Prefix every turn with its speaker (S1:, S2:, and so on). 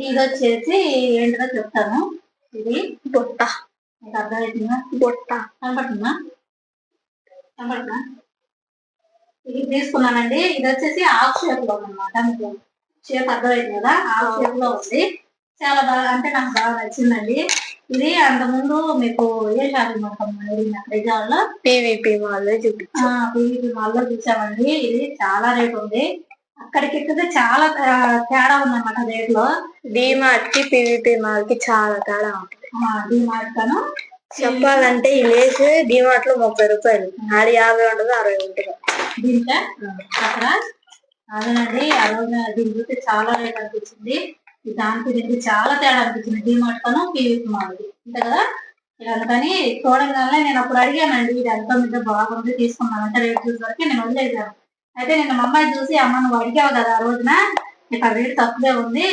S1: ఇది వచ్చేసి ఏంటో చెప్తాను. ఇది బొట్ట. మీకు అర్థమవుతుందా? బొట్ట కనపడుతుందా? ఇది తీసుకున్నానండి. ఇది వచ్చేసి హాఫ్ షేప్ లో ఉందన్నమాట. మీకు షేప్ అర్థమైంది కదా? హాఫ్ షేప్ లో ఉంది. చాలా బాగా, అంటే నాకు బాగా నచ్చిందండి. ఇది అంత ముందు మీకు ఏ షాపింగ్ మాల్ పీవీపీ మాల్ లో చూసామండి. ఇది చాలా రేట్ ఉంది. అక్కడికి ఎక్కితే చాలా తేడా ఉందన్నమాట రేట్ లో. డిమార్ట్ కి పీవీపీ మాల్ కి చాలా తేడా ఉంటుంది. డిమార్ట్ కను చెప్పాలంటే ఈ లేస్ డిమార్ట్ లో 30 రూపాయలు, ఆడి 50 ఉండదు, 60 ఉంటుంది దీంట్లో. అక్కడ అదేనండి, ఆ రోజు దీని చూస్తే చాలా రేట్ అనిపించింది. దానికి దీనికి చాలా తేడా అనిపించింది. డిమార్ట్ కను పీవీపీ మాల్ అంతే కదా. అందుకని చూడంగానే నేను అప్పుడు అడిగానండి, ఇది ఎంత మీద బాగుంది తీసుకున్నానంటే రేట్ చూసే వరకు నేను వదిలేసాను. అయితే నేను మా అమ్మాయి చూసి, అమ్మ నువ్వు అడిగావు కదా ఆ రోజున, ఇక్కడ రేట్ తక్కువే ఉంది